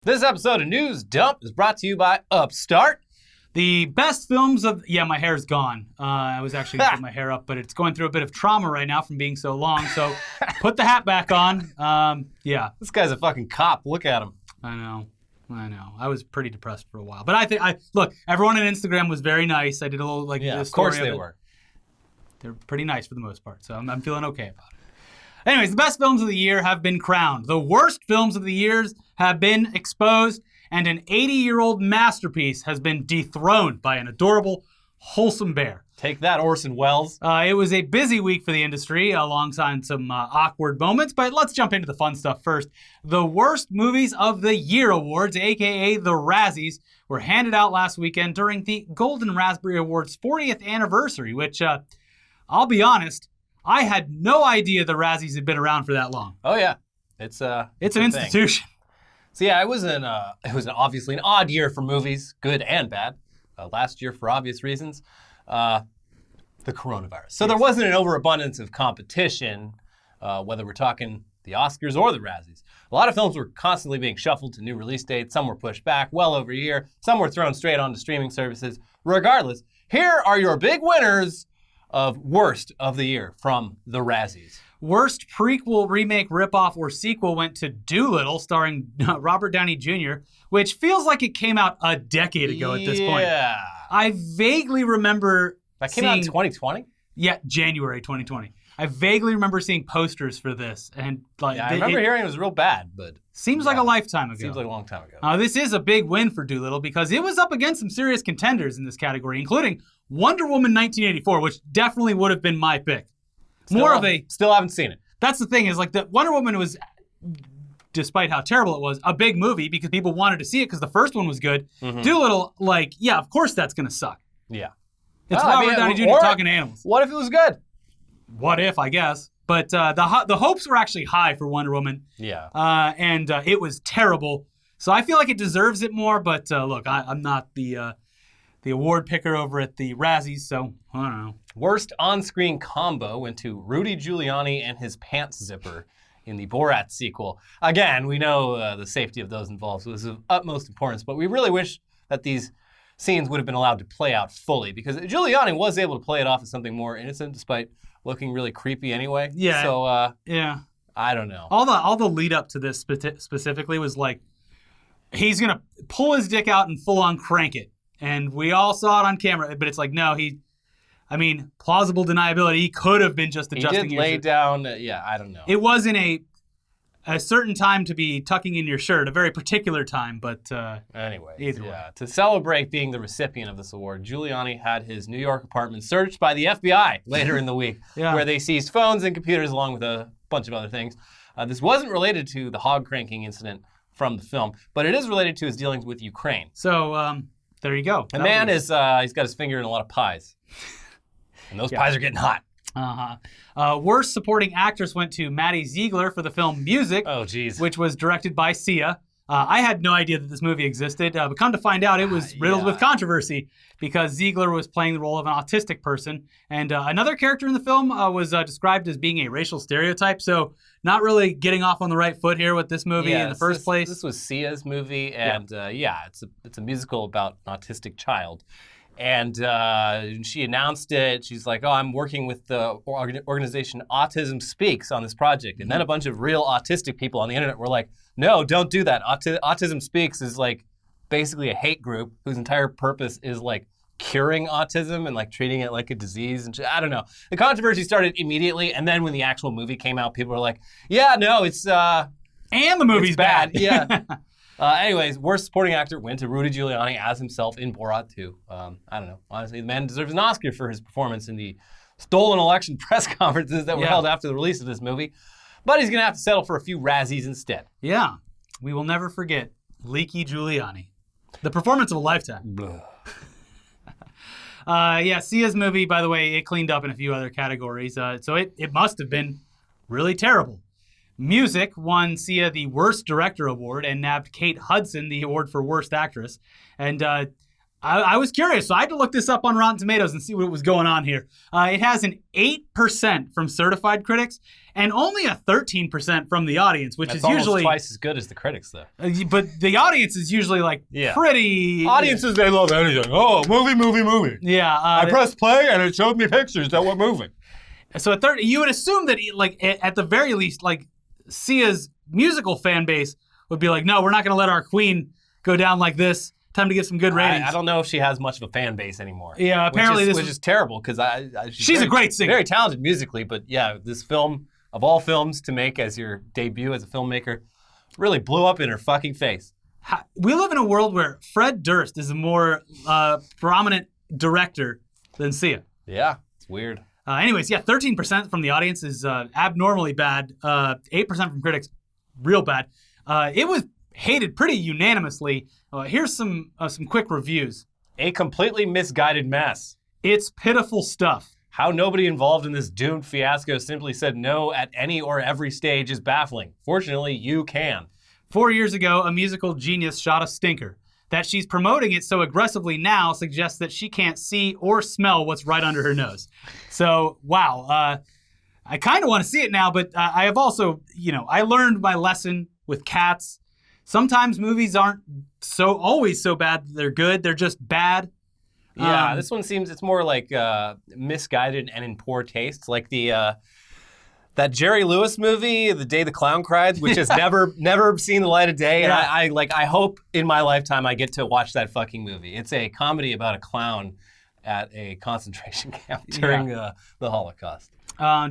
This episode of News Dump is brought to you by Upstart. The best films of... Yeah, my hair's gone. I was actually going to put my hair up, but it's going through a bit of trauma right now from being so long. So put the hat back on. Yeah. This guy's a fucking cop. Look at him. I know. I was pretty depressed for a while. But look, everyone on Instagram was very nice. I did a little, of course they were. They're pretty nice for the most part. So I'm feeling okay about it. Anyways, the best films of the year have been crowned. The worst films of the years have been exposed, and an 80-year-old masterpiece has been dethroned by an adorable, wholesome bear. Take that, Orson Welles. It was a busy week for the industry, alongside some awkward moments, but let's jump into the fun stuff first. The Worst Movies of the Year Awards, aka the Razzies, were handed out last weekend during the Golden Raspberry Awards 40th anniversary, which, I'll be honest, I had no idea the Razzies had been around for that long. Oh yeah, it's an institution. So yeah, it was obviously an odd year for movies, good and bad. Last year, for obvious reasons, the coronavirus. So there wasn't an overabundance of competition, whether we're talking the Oscars or the Razzies. A lot of films were constantly being shuffled to new release dates. Some were pushed back well over a year. Some were thrown straight onto streaming services. Regardless, here are your big winners of Worst of the Year from the Razzies. Worst prequel, remake, ripoff, or sequel went to Dolittle, starring Robert Downey Jr., which feels like it came out a decade ago at this point. Yeah. I vaguely remember That came out in 2020? Yeah, January 2020. I vaguely remember seeing posters for this. And I remember hearing it was real bad, but... Seems like a lifetime ago. Seems like a long time ago. This is a big win for Dolittle because it was up against some serious contenders in this category, including Wonder Woman 1984, which definitely would have been my pick. Still haven't seen it. That's the thing, is like the Wonder Woman was, despite how terrible it was, a big movie because people wanted to see it because the first one was good. Mm-hmm. Dolittle, of course that's going to suck. Yeah. It's Robert Downey Jr. talking to animals. What if it was good? What if, I guess. But the hopes were actually high for Wonder Woman. Yeah. And it was terrible. So I feel like it deserves it more, but look, I'm not the award picker over at the Razzies, so I don't know. Worst on-screen combo went to Rudy Giuliani and his pants zipper in the Borat sequel. Again, we know the safety of those involved was of utmost importance, but we really wish that these scenes would have been allowed to play out fully, because Giuliani was able to play it off as something more innocent, despite looking really creepy anyway. Yeah. So, yeah. I don't know. All the lead up to this specifically was like, he's going to pull his dick out and full on crank it. And we all saw it on camera, but it's like, no, plausible deniability. He could have been just adjusting. He did lay down, I don't know. It wasn't a certain time to be tucking in your shirt, a very particular time, but anyway, either way. To celebrate being the recipient of this award, Giuliani had his New York apartment searched by the FBI later in the week, where they seized phones and computers along with a bunch of other things. This wasn't related to the hog cranking incident from the film, but it is related to his dealings with Ukraine. So, there you go. The man he's got his finger in a lot of pies. And those pies are getting hot. Worst supporting actress went to Maddie Ziegler for the film Music, which was directed by Sia. I had no idea that this movie existed, but come to find out, it was riddled with controversy because Ziegler was playing the role of an autistic person, and another character in the film was described as being a racial stereotype, so not really getting off on the right foot here with this movie in the first place. This was Sia's movie, and it's a musical about an autistic child. And she announced it. She's like, I'm working with the organization Autism Speaks on this project. And then a bunch of real autistic people on the internet were like, no, don't do that. Autism Speaks is like basically a hate group whose entire purpose is like curing autism and like treating it like a disease. And I don't know. The controversy started immediately. And then when the actual movie came out, people were like, yeah, no, it's... and the movie's bad. Yeah. Anyways, worst supporting actor went to Rudy Giuliani as himself in Borat 2. I don't know. Honestly, the man deserves an Oscar for his performance in the stolen election press conferences that were held after the release of this movie. But he's going to have to settle for a few Razzies instead. Yeah. We will never forget Leaky Giuliani. The performance of a lifetime. Sia's movie, by the way, it cleaned up in a few other categories. So it must have been really terrible. Music won Sia the Worst Director Award and nabbed Kate Hudson the award for Worst Actress. And I was curious, so I had to look this up on Rotten Tomatoes and see what was going on here. It has an 8% from certified critics and only a 13% from the audience, which is usually almost twice as good as the critics, though. But the audience is usually like pretty. Audiences, they love anything. Oh, movie. Yeah. I pressed play and it showed me pictures that were moving. So at 30, you would assume that like at the very least, like Sia's musical fan base would be like, no, we're not going to let our queen go down like this. Time to get some good ratings. I don't know if she has much of a fan base anymore. Yeah, apparently which is terrible because she's a great singer, very talented musically. But yeah, this film of all films to make as your debut as a filmmaker really blew up in her fucking face. We live in a world where Fred Durst is a more prominent director than Sia. Yeah, it's weird. Anyways, 13% from the audience is abnormally bad. 8% from critics, real bad. It was hated pretty unanimously. Here's some quick reviews. A completely misguided mess. It's pitiful stuff. How nobody involved in this doomed fiasco simply said no at any or every stage is baffling. Fortunately, you can. 4 years ago, a musical genius shot a stinker. That she's promoting it so aggressively now suggests that she can't see or smell what's right under her nose. So, wow. I kind of want to see it now, but I have also, I learned my lesson with Cats. Sometimes movies aren't always so bad that they're good. They're just bad. Yeah, this one seems it's more like misguided and in poor taste, like the that Jerry Lewis movie, The Day the Clown Cried, which has never seen the light of day. And I hope in my lifetime I get to watch that fucking movie. It's a comedy about a clown at a concentration camp during the Holocaust.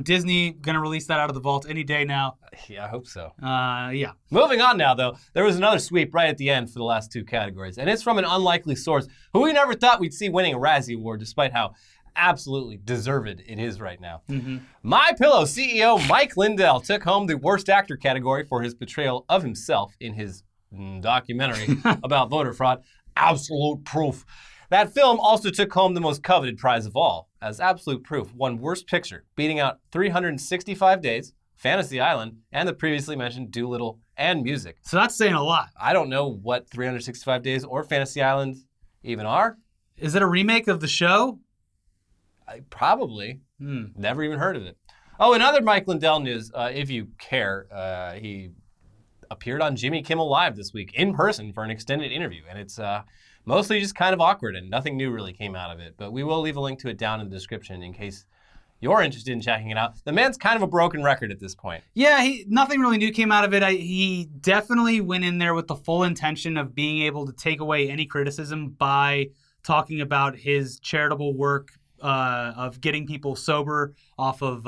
Disney going to release that out of the vault any day now. Yeah, I hope so. Yeah. Moving on now, though, there was another sweep right at the end for the last two categories, and it's from an unlikely source who we never thought we'd see winning a Razzie Award, despite how absolutely deserved it is right now. Mm-hmm. My Pillow CEO Mike Lindell took home the Worst Actor category for his portrayal of himself in his documentary about voter fraud, Absolute Proof. That film also took home the most coveted prize of all, as Absolute Proof won Worst Picture, beating out 365 Days, Fantasy Island, and the previously mentioned Dolittle and Music. So that's saying a lot. I don't know what 365 Days or Fantasy Island even are. Is it a remake of the show? Probably. Never even heard of it. Oh, in other Mike Lindell news, if you care, he appeared on Jimmy Kimmel Live this week in person for an extended interview, and it's mostly just kind of awkward, and nothing new really came out of it. But we will leave a link to it down in the description in case you're interested in checking it out. The man's kind of a broken record at this point. Yeah, nothing really new came out of it. He definitely went in there with the full intention of being able to take away any criticism by talking about his charitable work of getting people sober off of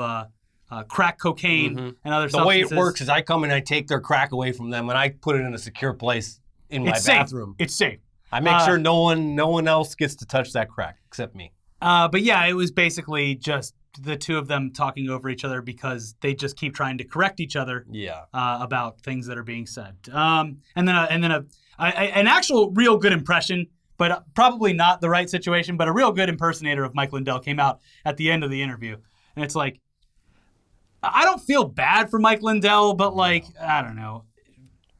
crack cocaine and other substances. The way it works is I come and I take their crack away from them and I put it in a secure place in my bathroom. It's safe. I make sure no one else gets to touch that crack except me. But yeah, it was basically just the two of them talking over each other because they just keep trying to correct each other about things that are being said. And then an actual real good impression, but probably not the right situation, but a real good impersonator of Mike Lindell came out at the end of the interview. And it's like, I don't feel bad for Mike Lindell, but like, I don't know.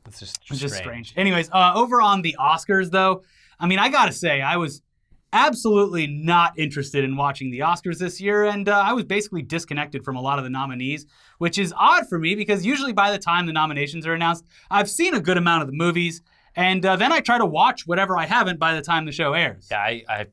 It's just strange. Anyways, over on the Oscars, though, I mean, I got to say, I was absolutely not interested in watching the Oscars this year, and I was basically disconnected from a lot of the nominees, which is odd for me because usually by the time the nominations are announced, I've seen a good amount of the movies, and then I try to watch whatever I haven't by the time the show airs. Yeah,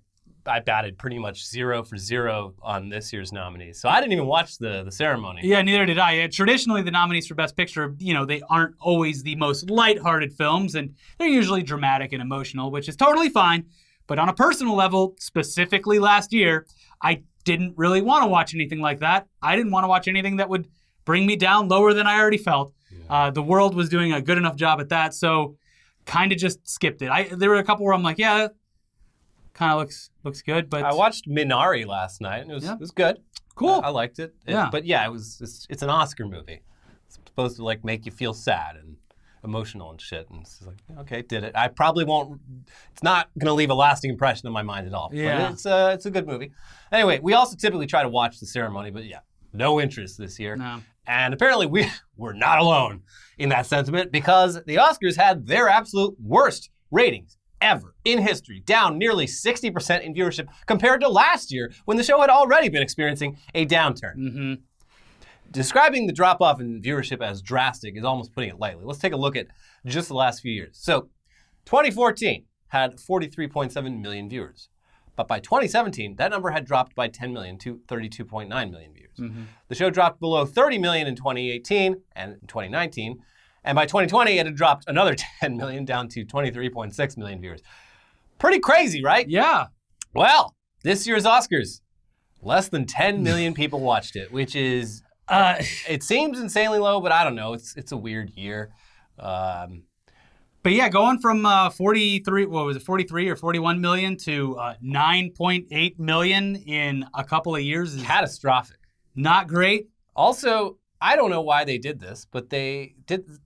I batted pretty much 0 for 0 on this year's nominees. So I didn't even watch the ceremony. Yeah, neither did I. Traditionally, the nominees for Best Picture, they aren't always the most lighthearted films, and they're usually dramatic and emotional, which is totally fine. But on a personal level, specifically last year, I didn't really want to watch anything like that. I didn't want to watch anything that would bring me down lower than I already felt. Yeah. The world was doing a good enough job at that, so kind of just skipped it. There were a couple where I'm like, yeah, kind of looks good, but I watched Minari last night, and it was good. Cool. I liked it. But yeah, it's an Oscar movie. It's supposed to like make you feel sad and emotional and shit, and it's like, okay, did it. I probably won't. It's not gonna leave a lasting impression in my mind at all. Yeah. But it's a good movie. Anyway, we also typically try to watch the ceremony, but yeah, no interest this year. No. And apparently we're not alone in that sentiment because the Oscars had their absolute worst ratings ever in history, down nearly 60% in viewership compared to last year when the show had already been experiencing a downturn. Mm-hmm. Describing the drop-off in viewership as drastic is almost putting it lightly. Let's take a look at just the last few years. So 2014 had 43.7 million viewers. But by 2017, that number had dropped by 10 million to 32.9 million viewers. Mm-hmm. The show dropped below 30 million in 2018 and 2019. And by 2020, it had dropped another 10 million down to 23.6 million viewers. Pretty crazy, right? Yeah. Well, this year's Oscars, less than 10 million people watched it, which is, it seems insanely low, but I don't know. It's a weird year. But yeah, going from 43 or 41 million to 9.8 million in a couple of years is catastrophic. Not great. Also, I don't know why they did this, but they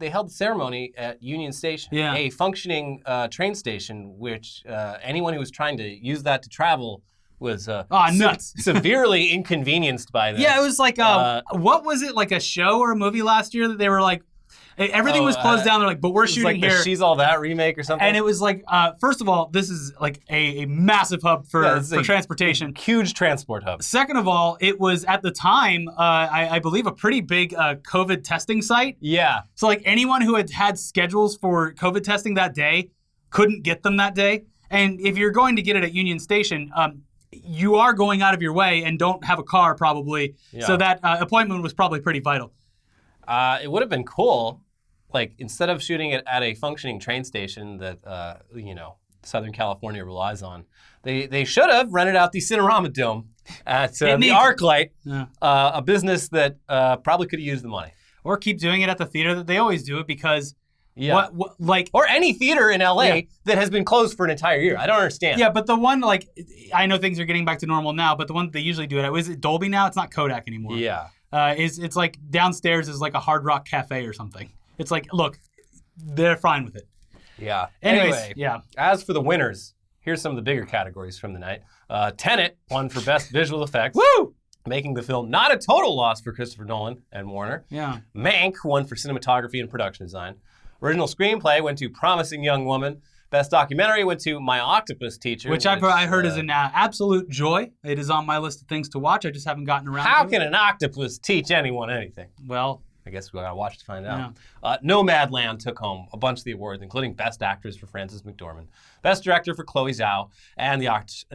held the ceremony at Union Station, a functioning train station, which anyone who was trying to use that to travel was nuts. Severely inconvenienced by this. Yeah, it was like, what was it, like a show or a movie last year that they were like, everything was closed down. They're like, but we're shooting like here. The She's All That remake or something. And it was like, first of all, this is like a massive hub for transportation. Huge transport hub. Second of all, it was at the time, I believe, a pretty big COVID testing site. Yeah. So like anyone who had schedules for COVID testing that day couldn't get them that day. And if you're going to get it at Union Station, you are going out of your way and don't have a car probably. Yeah. So that appointment was probably pretty vital. It would have been cool, like, instead of shooting it at a functioning train station that, Southern California relies on, they should have rented out the Cinerama Dome at the ArcLight, a business that probably could have used the money. Or keep doing it at the theater that they always do it because... Yeah. Or any theater in LA that has been closed for an entire year. I don't understand. Yeah, but the one, like, I know things are getting back to normal now, but the one that they usually do it at, is it Dolby now? It's not Kodak anymore. Yeah. It's like downstairs is like a Hard Rock Cafe or something. It's like, look, they're fine with it. Yeah. Anyway, as for the winners, here's some of the bigger categories from the night. Tenet won for Best Visual Effects. Woo! Making the film not a total loss for Christopher Nolan and Warner. Yeah. Mank won for cinematography and production design. Original screenplay went to Promising Young Woman. Best documentary went to My Octopus Teacher. Which I heard is an absolute joy. It is on my list of things to watch. I just haven't gotten around to it. How can an octopus teach anyone anything? Well, I guess we gotta watch to find out. Yeah. Nomadland took home a bunch of the awards, including Best Actress for Frances McDormand, Best Director for Chloe Zhao, and the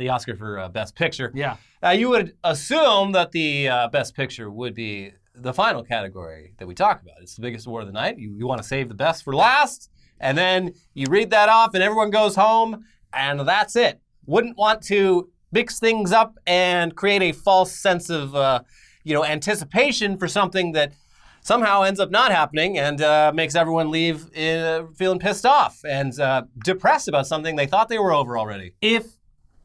Oscar for Best Picture. Yeah. You would assume that the Best Picture would be the final category that we talk about. It's the biggest award of the night. You want to save the best for last, and then you read that off and everyone goes home, and that's it. Wouldn't want to mix things up and create a false sense of anticipation for something that somehow ends up not happening and makes everyone leave feeling pissed off and depressed about something they thought they were over already. If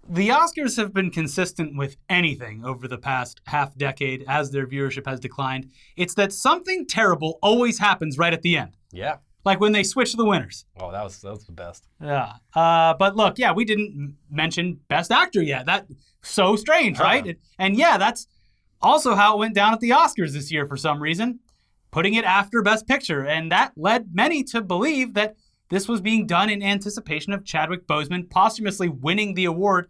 the Oscars have been consistent with anything over the past half decade as their viewership has declined, it's that something terrible always happens right at the end. Yeah. Like when they switch the winners. Oh, that was the best. Yeah. But look, we didn't mention Best Actor yet. That's so strange, right? And that's also how it went down at the Oscars this year for some reason, putting it after Best Picture. And that led many to believe that this was being done in anticipation of Chadwick Boseman posthumously winning the award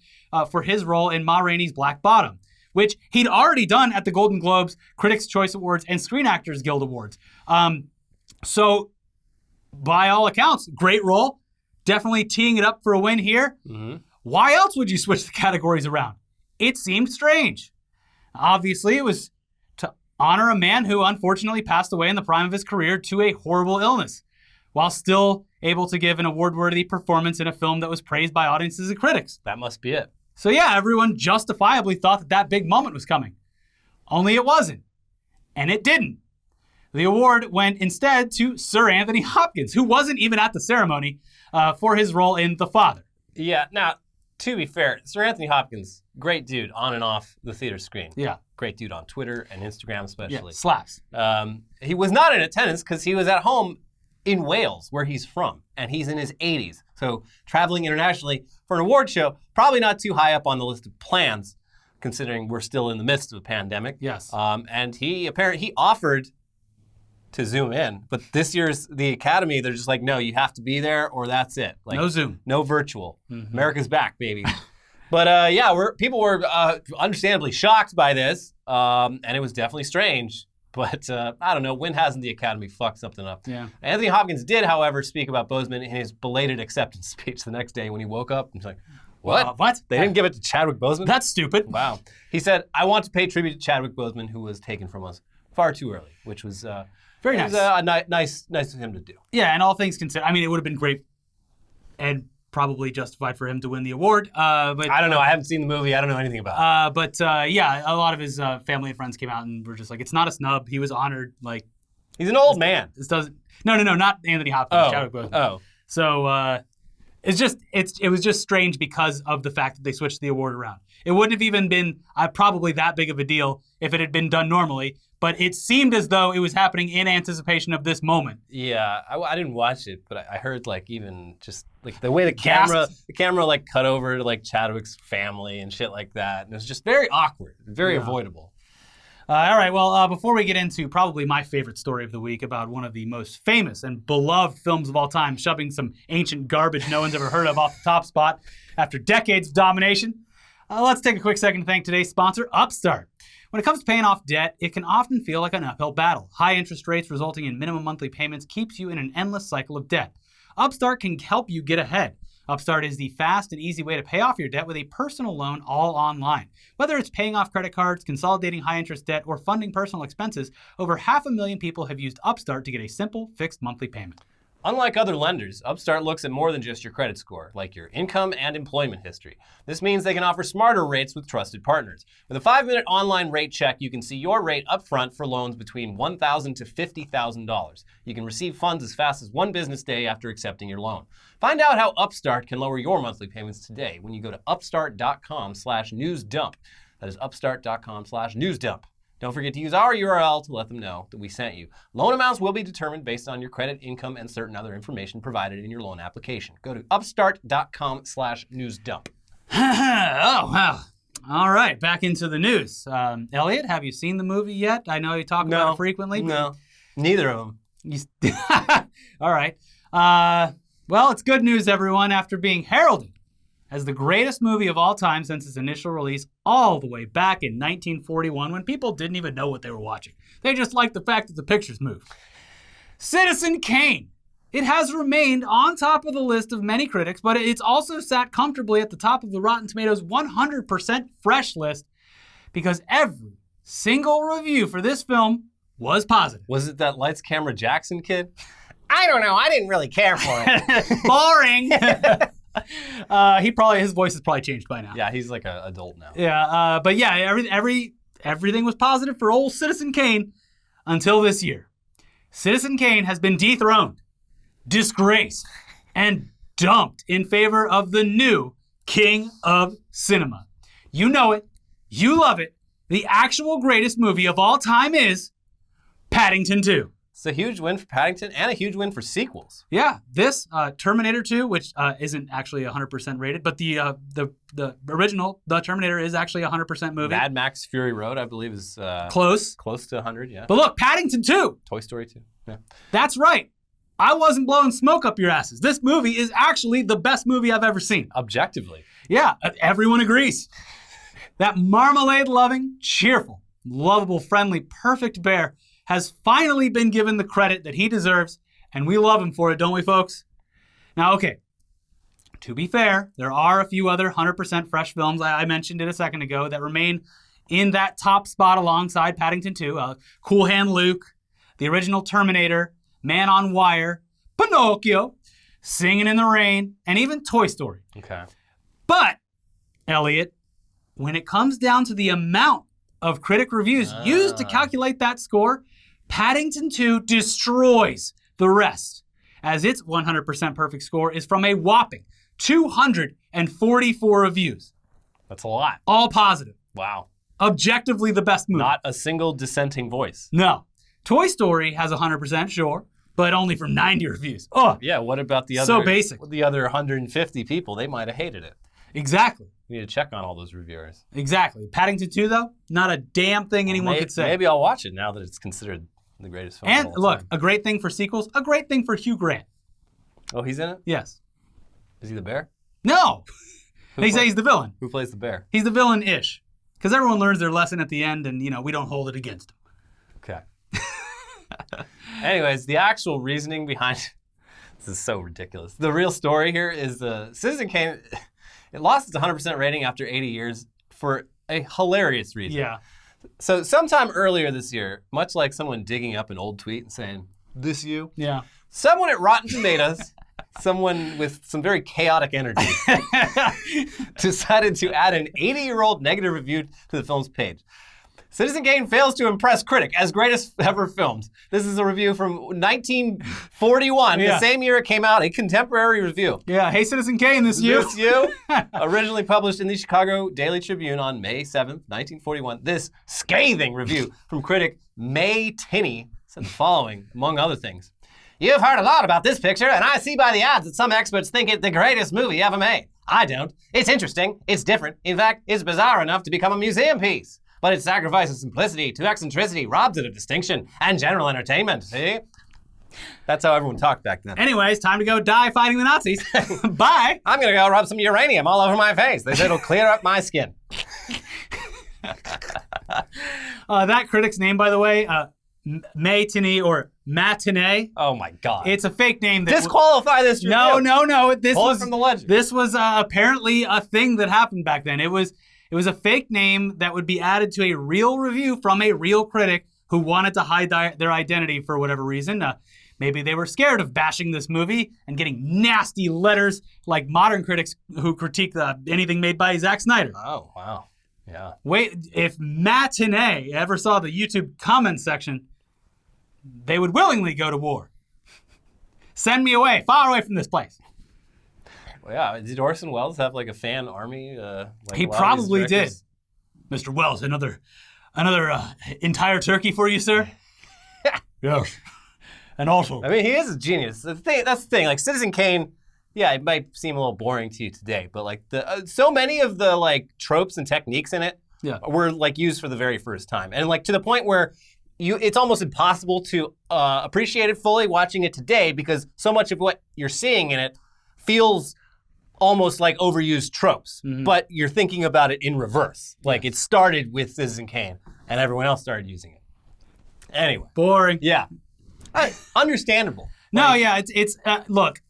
for his role in Ma Rainey's Black Bottom, which he'd already done at the Golden Globes, Critics' Choice Awards, and Screen Actors Guild Awards. So, by all accounts, great role. Definitely teeing it up for a win here. Mm-hmm. Why else would you switch the categories around? It seemed strange. Obviously, it was to honor a man who unfortunately passed away in the prime of his career to a horrible illness, while still able to give an award-worthy performance in a film that was praised by audiences and critics. That must be it. So everyone justifiably thought that big moment was coming. Only it wasn't. And it didn't. The award went instead to Sir Anthony Hopkins, who wasn't even at the ceremony, for his role in The Father. Yeah, now, to be fair, Sir Anthony Hopkins, great dude on and off the theater screen. Yeah. Great dude on Twitter and Instagram especially. Yeah, slaps. He was not in attendance because he was at home in Wales, where he's from, and he's in his 80s. So traveling internationally for an award show, probably not too high up on the list of plans, considering we're still in the midst of a pandemic. Yes. And he offered to zoom in. But this year's the Academy, they're just like, no, you have to be there or that's it. Like, no Zoom. No virtual. America's back, baby. But people were understandably shocked by this, and it was definitely strange. But I don't know, when hasn't the Academy fucked something up? Yeah. Anthony Hopkins did, however, speak about Boseman in his belated acceptance speech the next day when he woke up. He's like, what? What? They didn't give it to Chadwick Boseman? That's stupid. Wow. He said, I want to pay tribute to Chadwick Boseman, who was taken from us far too early, which was very nice. Nice of him to do. Yeah, and all things considered, I mean, it would have been great and probably justified for him to win the award. But I don't know. I haven't seen the movie. I don't know anything about it. But a lot of his family and friends came out and were just like, it's not a snub. He was honored. Like, he's an old man. This doesn't. No, not Anthony Hopkins. Chadwick Boseman. Oh. So it was just strange because of the fact that they switched the award around. It wouldn't have even been probably that big of a deal if it had been done normally. But it seemed as though it was happening in anticipation of this moment. Yeah, I didn't watch it, but I heard like even just like the way the camera like cut over to like Chadwick's family and shit like that, and it was just very awkward, very avoidable. All right, well, before we get into probably my favorite story of the week about one of the most famous and beloved films of all time, shoving some ancient garbage no one's ever heard of off the top spot after decades of domination, let's take a quick second to thank today's sponsor, Upstart. When it comes to paying off debt, it can often feel like an uphill battle. High interest rates resulting in minimum monthly payments keeps you in an endless cycle of debt. Upstart can help you get ahead. Upstart is the fast and easy way to pay off your debt with a personal loan all online. Whether it's paying off credit cards, consolidating high-interest debt, or funding personal expenses, over 500,000 people have used Upstart to get a simple, fixed monthly payment. Unlike other lenders, Upstart looks at more than just your credit score, like your income and employment history. This means they can offer smarter rates with trusted partners. With a 5-minute online rate check, you can see your rate upfront for loans between $1,000 to $50,000. You can receive funds as fast as one business day after accepting your loan. Find out how Upstart can lower your monthly payments today when you go to upstart.com/newsdump. That is upstart.com/newsdump. Don't forget to use our URL to let them know that we sent you. Loan amounts will be determined based on your credit, income, and certain other information provided in your loan application. Go to upstart.com/newsdump. Oh, wow. All right, back into the news. Elliot, have you seen the movie yet? I know you talk about it frequently. No, neither of them. All right. Well, it's good news, everyone. After being heralded as the greatest movie of all time since its initial release all the way back in 1941 when people didn't even know what they were watching. They just liked the fact that the pictures moved. Citizen Kane. It has remained on top of the list of many critics, but it's also sat comfortably at the top of the Rotten Tomatoes 100% fresh list because every single review for this film was positive. Was it that Lights Camera Jackson kid? I don't know. I didn't really care for it. Boring. His voice has probably changed by now. Yeah, he's like an adult now. Yeah, but yeah, everything was positive for old Citizen Kane until this year. Citizen Kane has been dethroned, disgraced, and dumped in favor of the new king of cinema. You know it. You love it. The actual greatest movie of all time is Paddington 2. It's a huge win for Paddington and a huge win for sequels. Yeah, this Terminator 2, which isn't actually 100% rated, but the original, The Terminator, is actually a 100% movie. Mad Max Fury Road, I believe, is close to 100. Yeah. But look, Paddington 2. Toy Story 2. Yeah. That's right. I wasn't blowing smoke up your asses. This movie is actually the best movie I've ever seen. Objectively. Yeah, everyone agrees. That marmalade-loving, cheerful, lovable, friendly, perfect bear has finally been given the credit that he deserves, and we love him for it, don't we, folks? Now, okay, to be fair, there are a few other 100% fresh films, I mentioned it a second ago, that remain in that top spot alongside Paddington 2. Cool Hand Luke, the original Terminator, Man on Wire, Pinocchio, Singing in the Rain, and even Toy Story. Okay. But, Elliot, when it comes down to the amount of critic reviews used to calculate that score, Paddington 2 destroys the rest, as its 100% perfect score is from a whopping 244 reviews. That's a lot. All positive. Wow. Objectively the best movie. Not a single dissenting voice. No. Toy Story has 100%, sure, but only from 90 reviews. Oh, yeah, what about the other? So basic. The other 150 people? They might have hated it. Exactly. We need to check on all those reviewers. Exactly. Paddington 2, though, not a damn thing anyone could say. Maybe I'll watch it now that it's considered The greatest film of And all look, time. a great thing for sequels, a great thing for Hugh Grant. Oh, he's in it? Yes. Is he the bear? No! They say he's the villain. Who plays the bear? He's the villain-ish. Because everyone learns their lesson at the end, and, we don't hold it against them. Okay. Anyways, the actual reasoning behind this is so ridiculous. The real story here is Citizen Kane, it lost its 100% rating after 80 years for a hilarious reason. Yeah. So sometime earlier this year, much like someone digging up an old tweet and saying, "This you?" Yeah. Someone at Rotten Tomatoes, someone with some very chaotic energy, decided to add an 80-year-old negative review to the film's page. Citizen Kane fails to impress critic as greatest ever filmed. This is a review from 1941, the same year it came out, a contemporary review. Yeah, hey Citizen Kane, this you? This you? Originally published in the Chicago Daily Tribune on May 7th, 1941. This scathing review from critic May Tinney said the following, among other things. You've heard a lot about this picture, and I see by the ads that some experts think it the greatest movie ever made. I don't. It's interesting. It's different. In fact, it's bizarre enough to become a museum piece. But it sacrifices simplicity to eccentricity, robs it of distinction and general entertainment, see? That's how everyone talked back then. Anyways, time to go die fighting the Nazis. Bye. I'm going to go rub some uranium all over my face. They said it'll clear up my skin. That critic's name, by the way, Matinee or Matinee. Oh my God. It's a fake name. That Disqualify this review. No. Pull it from the legend. This was apparently a thing that happened back then. It was a fake name that would be added to a real review from a real critic who wanted to hide their identity for whatever reason. Maybe they were scared of bashing this movie and getting nasty letters like modern critics who critique anything made by Zack Snyder. Oh, wow. Yeah. Wait, if Matinee ever saw the YouTube comment section, they would willingly go to war. Send me away, far away from this place. Well, yeah, did Orson Welles have like a fan army? He probably did. Mr. Welles, another entire turkey for you, sir? Yes. And also, I mean, he is a genius. That's the thing. Like Citizen Kane, yeah, it might seem a little boring to you today, but like so many of the like tropes and techniques in it were like used for the very first time, and like to the point where it's almost impossible to appreciate it fully watching it today because so much of what you're seeing in it feels almost like overused tropes, but you're thinking about it in reverse. Like it started with Citizen Kane, and everyone else started using it. Anyway, boring. Yeah, understandable. No, yeah, it's look.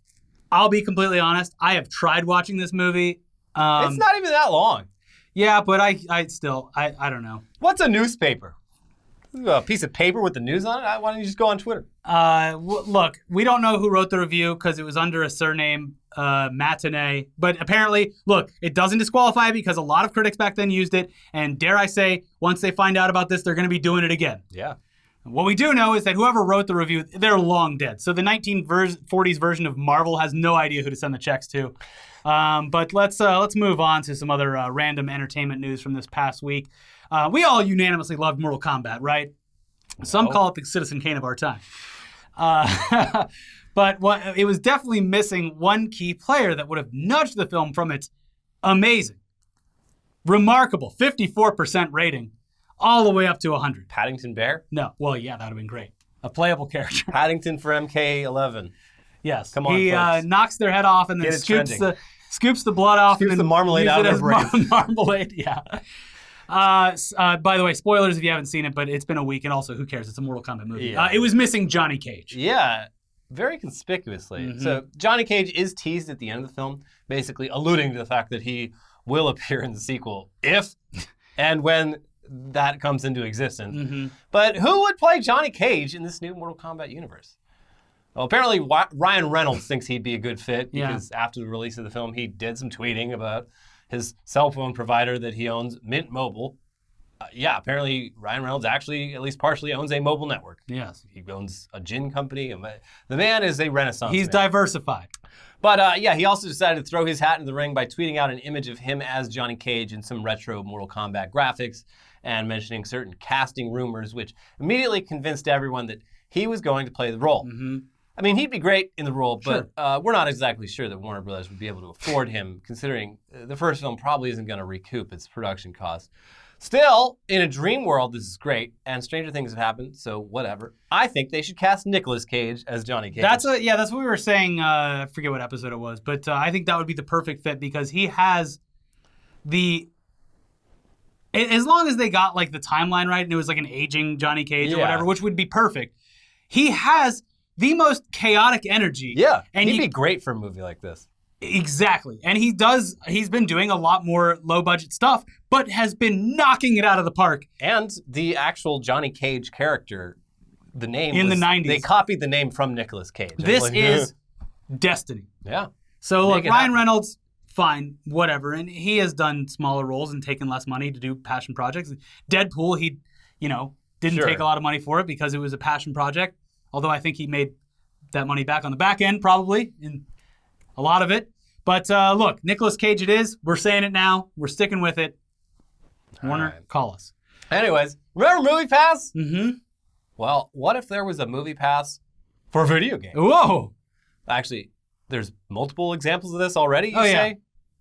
I'll be completely honest. I have tried watching this movie. It's not even that long. Yeah, but I still don't know. What's a newspaper? A piece of paper with the news on it? Why don't you just go on Twitter? Look, we don't know who wrote the review because it was under a surname, Matinee. But apparently, look, it doesn't disqualify because a lot of critics back then used it. And dare I say, once they find out about this, they're going to be doing it again. Yeah. What we do know is that whoever wrote the review, they're long dead. So the 1940s version of Marvel has no idea who to send the checks to. But let's move on to some other random entertainment news from this past week. We all unanimously loved Mortal Kombat, right? No. Some call it the Citizen Kane of our time. But it was definitely missing one key player that would have nudged the film from its amazing, remarkable 54% rating all the way up to 100. Paddington Bear? No. Well, yeah, that would have been great. A playable character. Paddington for MK11. Yes. Come on, he knocks their head off and then scoops the blood off. Scoops and the marmalade out of their brain. Marmalade, yeah. By the way, spoilers if you haven't seen it, but it's been a week, and also, who cares? It's a Mortal Kombat movie. Yeah. It was missing Johnny Cage. Yeah, very conspicuously. So Johnny Cage is teased at the end of the film, basically alluding to the fact that he will appear in the sequel if and when that comes into existence. But who would play Johnny Cage in this new Mortal Kombat universe? Well, apparently Ryan Reynolds thinks he'd be a good fit because after the release of the film, he did some tweeting about his cell phone provider that he owns, Mint Mobile. Apparently Ryan Reynolds actually at least partially owns a mobile network. Yes. He owns a gin company. The man is a renaissance He's man. diversified. But he also decided to throw his hat in the ring by tweeting out an image of him as Johnny Cage in some retro Mortal Kombat graphics and mentioning certain casting rumors, which immediately convinced everyone that he was going to play the role. I mean, he'd be great in the role, but we're not exactly sure that Warner Brothers would be able to afford him, considering the first film probably isn't going to recoup its production costs. Still, in a dream world, this is great, and stranger things have happened, so whatever. I think they should cast Nicolas Cage as Johnny Cage. That's what we were saying. I forget what episode it was, but I think that would be the perfect fit because he has as long as they got like the timeline right and it was like an aging Johnny Cage or whatever, which would be perfect. He has the most chaotic energy. Yeah, and he'd be great for a movie like this. Exactly. And he's been doing a lot more low-budget stuff, but has been knocking it out of the park. And the actual Johnny Cage character, the name in the 90s. They copied the name from Nicolas Cage. This is destiny. Yeah. So look, Ryan Reynolds, fine, whatever. And he has done smaller roles and taken less money to do passion projects. Deadpool, he, didn't take a lot of money for it because it was a passion project. Although I think he made that money back on the back end, probably, in a lot of it. But look, Nicolas Cage it is. We're saying it now. We're sticking with it. Warner, call us. Anyways, remember Moviepass? Mm-hmm. Well, what if there was a Moviepass for a video game? Whoa! Actually, there's multiple examples of this already, you say?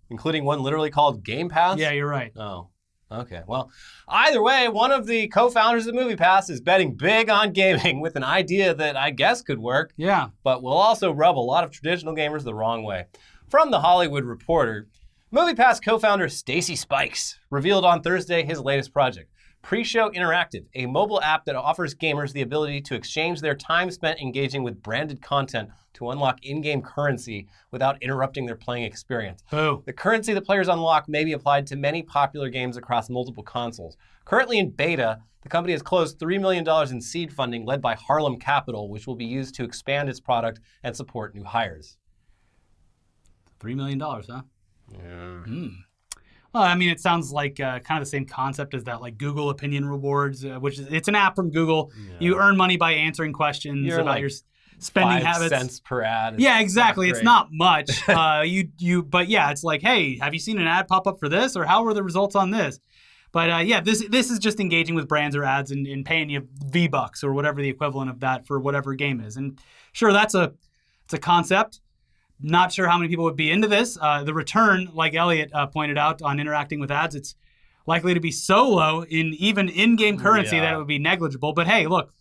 Including one literally called Game Pass? Yeah, you're right. Oh, okay. Well, either way, one of the co-founders of Moviepass is betting big on gaming with an idea that I guess could work. Yeah. But will also rub a lot of traditional gamers the wrong way. From The Hollywood Reporter, Moviepass co-founder Stacy Spikes revealed on Thursday his latest project, Pre-Show Interactive, a mobile app that offers gamers the ability to exchange their time spent engaging with branded content to unlock in-game currency without interrupting their playing experience. Oh. The currency that players unlock may be applied to many popular games across multiple consoles. Currently in beta, the company has closed $3 million in seed funding led by Harlem Capital, which will be used to expand its product and support new hires. $3 million, huh? Yeah. Well, I mean, it sounds like kind of the same concept as that, like Google Opinion Rewards, which is it's an app from Google. Yeah. You earn money by answering questions about your spending habits. 5 cents per ad. Yeah, exactly. It's not much. But yeah, it's like, hey, have you seen an ad pop up for this, or how were the results on this? But this is just engaging with brands or ads and paying you V-Bucks or whatever the equivalent of that for whatever game is. And sure, it's a concept. Not sure how many people would be into this. The return, like Elliot pointed out on interacting with ads, it's likely to be so low in even in-game currency that it would be negligible. But hey, look,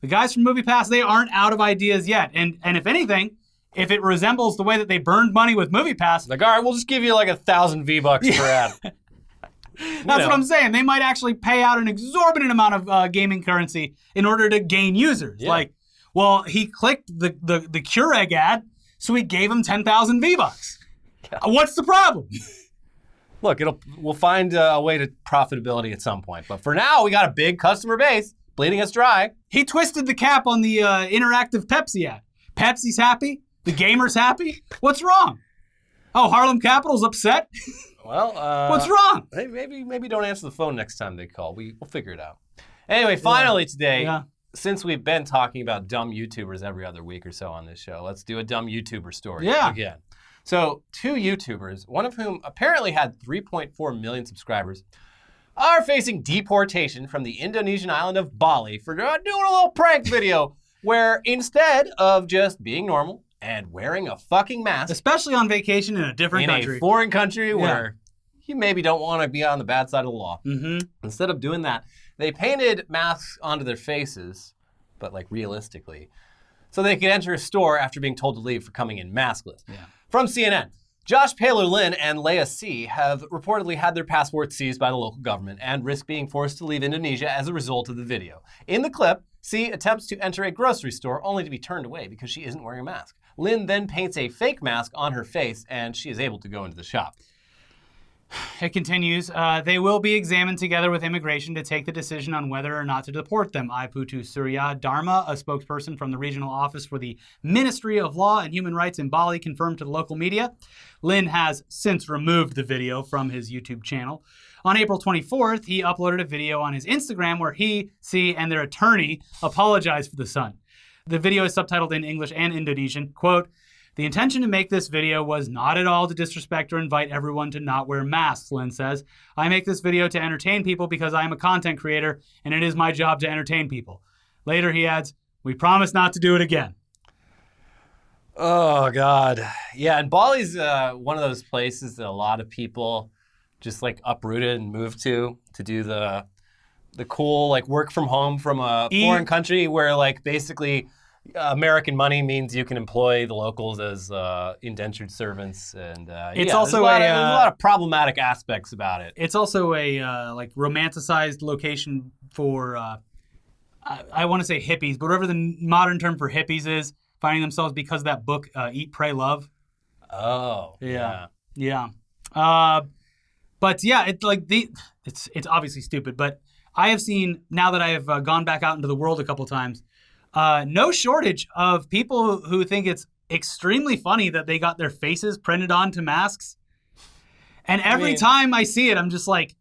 the guys from Moviepass, they aren't out of ideas yet. And if anything, if it resembles the way that they burned money with Moviepass, like, all right, we'll just give you like 1,000 V-Bucks per ad. That's what I'm saying. They might actually pay out an exorbitant amount of gaming currency in order to gain users. Yeah. Like, well, he clicked the Keurig ad, so we gave him 10,000 V-Bucks. Yeah. What's the problem? Look, we'll find a way to profitability at some point. But for now, we got a big customer base bleeding us dry. He twisted the cap on the interactive Pepsi ad. Pepsi's happy. The gamer's happy. What's wrong? Oh, Harlem Capital's upset? Well, what's wrong? Maybe don't answer the phone next time they call. We'll figure it out. Anyway, finally today... Yeah. Since we've been talking about dumb YouTubers every other week or so on this show, let's do a dumb YouTuber story again. So 2 YouTubers, one of whom apparently had 3.4 million subscribers, are facing deportation from the Indonesian island of Bali for doing a little prank video where instead of just being normal and wearing a fucking mask, especially on vacation in a different country, a foreign country where you maybe don't want to be on the bad side of the law, instead of doing that, they painted masks onto their faces, but like realistically, so they could enter a store after being told to leave for coming in maskless. Yeah. From CNN, Josh Paler-Lynn and Leia C have reportedly had their passports seized by the local government and risk being forced to leave Indonesia as a result of the video. In the clip, C attempts to enter a grocery store only to be turned away because she isn't wearing a mask. Lynn then paints a fake mask on her face and she is able to go into the shop. It continues, they will be examined together with immigration to take the decision on whether or not to deport them. Iputu Surya Dharma, a spokesperson from the regional office for the Ministry of Law and Human Rights in Bali, confirmed to the local media. Lynn has since removed the video from his YouTube channel. On April 24th, he uploaded a video on his Instagram where he, C, and their attorney apologized for the son. The video is subtitled in English and Indonesian, quote, "The intention to make this video was not at all to disrespect or invite everyone to not wear masks," Lynn says. "I make this video to entertain people because I am a content creator and it is my job to entertain people." Later he adds, "We promise not to do it again." Oh, God. Yeah, and Bali's one of those places that a lot of people just like uprooted and moved to do the cool like work from home from a foreign country where like basically American money means you can employ the locals as indentured servants, and it's also there's a lot of problematic aspects about it. It's also a like romanticized location for I want to say hippies, but whatever the modern term for hippies is, finding themselves because of that book Eat, Pray, Love. Oh, yeah. But yeah, it's like it's obviously stupid, but I have seen, now that I have gone back out into the world a couple times, no shortage of people who think it's extremely funny that they got their faces printed onto masks. And every time I see it, I'm just like,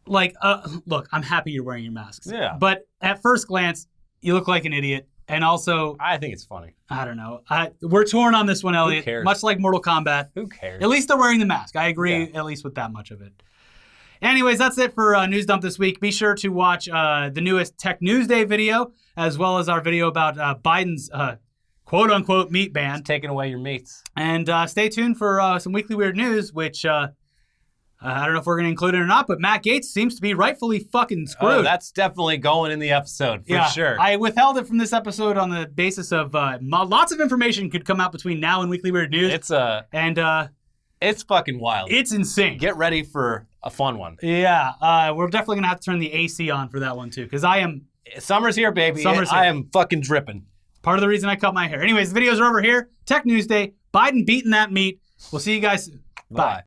look, I'm happy you're wearing your masks. Yeah. But at first glance, you look like an idiot. And also, I think it's funny. I don't know. We're torn on this one, Elliot. Who cares? Much like Mortal Kombat. Who cares? At least they're wearing the mask. I agree, at least with that much of it. Anyways, that's it for News Dump this week. Be sure to watch the newest Tech News Day video, as well as our video about Biden's quote-unquote meat ban. It's taking away your meats. And stay tuned for some Weekly Weird News, which I don't know if we're going to include it or not, but Matt Gaetz seems to be rightfully fucking screwed. Oh, that's definitely going in the episode, for sure. I withheld it from this episode on the basis of lots of information could come out between now and Weekly Weird News. It's fucking wild. It's insane. Get ready for a fun one. Yeah, we're definitely going to have to turn the AC on for that one, too, because I am... Summer's here, baby. Summer's here. I am fucking dripping. Part of the reason I cut my hair. Anyways, the videos are over here. Tech News Day. Biden beating that meat. We'll see you guys soon. Bye.